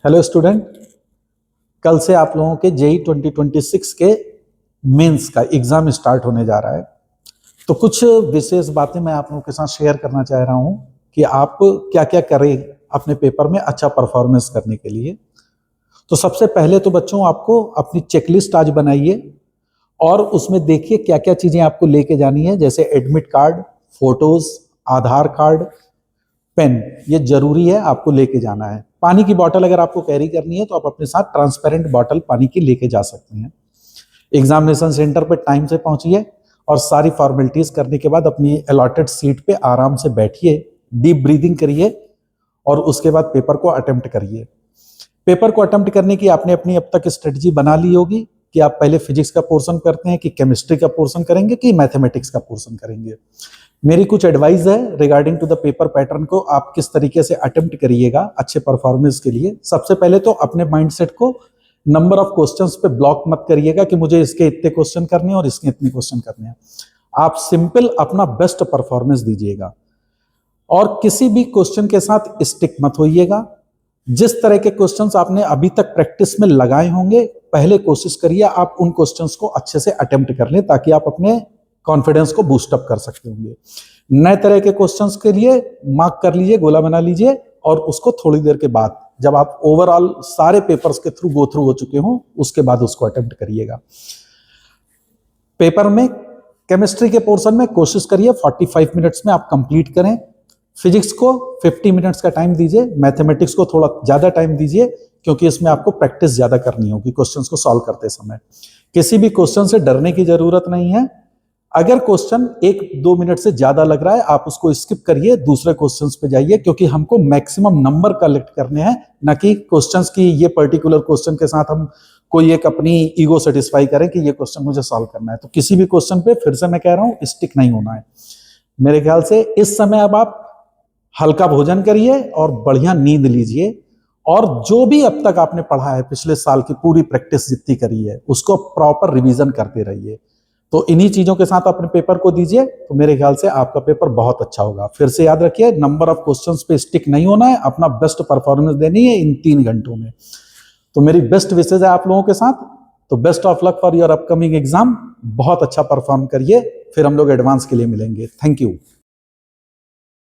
Hello student, कल से आप लोगों के जेई 2026 के मेंस का एग्जाम स्टार्ट होने जा रहा है। तो कुछ विशेष बातें मैं आप लोगों के साथ शेयर करना चाह रहा हूं कि आप क्या क्या करें अपने पेपर में अच्छा परफॉर्मेंस करने के लिए। तो सबसे पहले तो बच्चों आपको अपनी चेकलिस्ट आज बनाइए और उसमें देखिए क्या क्या चीजें आपको लेके जानी है, जैसे एडमिट कार्ड, फोटोज, आधार कार्ड, पेन, ये जरूरी है, आपको लेके जाना है। पानी की बोतल अगर आपको कैरी करनी है तो आप अपने साथ ट्रांसपेरेंट बोतल पानी की लेके जा सकते हैं। एग्जामिनेशन सेंटर पे टाइम से पहुंचिए और सारी फॉर्मेलिटीज करने के बाद अपनी अलॉटेड सीट पे आराम से बैठिए, डीप ब्रीदिंग करिए और उसके बाद पेपर को अटेम्प्ट करिए। पेपर को अटेम्प्ट करने की आपने अपनी अब तक स्ट्रेटजी बना ली होगी कि आप पहले फिजिक्स का पोर्शन करते हैं कि केमिस्ट्री का पोर्शन करेंगे कि मैथमेटिक्स का पोर्शन करेंगे। मेरी कुछ एडवाइस है regarding to the paper pattern को आप किस तरीके से अटेम्प्ट करिएगा अच्छे परफॉर्मेंस के लिए। सबसे पहले तो अपने माइंडसेट को नंबर ऑफ क्वेश्चंस पे ब्लॉक मत करिएगा कि मुझे इसके इतने क्वेश्चन करने हैं और इसके इतने क्वेश्चन करने हैं। आप सिंपल अपना बेस्ट परफॉर्मेंस दीजिएगा और किसी भी क्वेश्चन के साथ स्टिक मत होइएगा। जिस तरह के क्वेश्चंस आपने अभी तक प्रैक्टिस में लगाए होंगे, पहले कोशिश करिए आप उन क्वेश्चंस को अच्छे से अटेम्प्ट कर लें ताकि आप अपने कॉन्फिडेंस को बूस्ट अप कर सकते होंगे। नए तरह के क्वेश्चंस के लिए मार्क कर लीजिए, गोला बना लीजिए और उसको थोड़ी देर के बाद जब आप ओवरऑल सारे पेपर्स के थ्रू गो थ्रू हो चुके हो उसके बाद उसको अटेम्प्ट करिएगा। पेपर में केमिस्ट्री के पोर्शन में कोशिश करिए 45 मिनट्स में आप कंप्लीट करें। फिजिक्स को 50 मिनट्स का टाइम दीजिए, मैथमेटिक्स को थोड़ा ज्यादा टाइम दीजिए क्योंकि इसमें आपको प्रैक्टिस ज्यादा करनी होगी क्वेश्चंस को सॉल्व करते समय। किसी भी क्वेश्चन से डरने की जरूरत नहीं है। अगर क्वेश्चन 1-2 मिनट से ज्यादा लग रहा है आप उसको स्किप करिए, दूसरे क्वेश्चंस पे जाइए क्योंकि हमको मैक्सिमम नंबर कलेक्ट करने हैं, न कि क्वेश्चंस की ये पर्टिकुलर क्वेश्चन के साथ हम कोई एक अपनी ईगो सेटिस्फाई करें कि ये क्वेश्चन मुझे सॉल्व करना है। तो किसी भी क्वेश्चन पे फिर से मैं कह रहा हूं स्टिक नहीं होना है। मेरे ख्याल से इस समय अब आप हल्का भोजन करिए और बढ़िया नींद लीजिए और जो भी अब तक आपने पढ़ा है पिछले साल की पूरी प्रैक्टिस जितनी करी है उसको प्रॉपर रिवीजन करते रहिए। तो इन्हीं चीजों के साथ अपने पेपर को दीजिए तो मेरे ख्याल से आपका पेपर बहुत अच्छा होगा। फिर से याद रखिए नंबर ऑफ क्वेश्चंस पे स्टिक नहीं होना है, अपना बेस्ट परफॉर्मेंस देनी है इन 3 घंटों में। तो मेरी बेस्ट विशेष है आप लोगों के साथ। तो best of luck for your upcoming exam. बहुत अच्छा परफॉर्म करिए, फिर हम लोग एडवांस के लिए मिलेंगे। Thank you.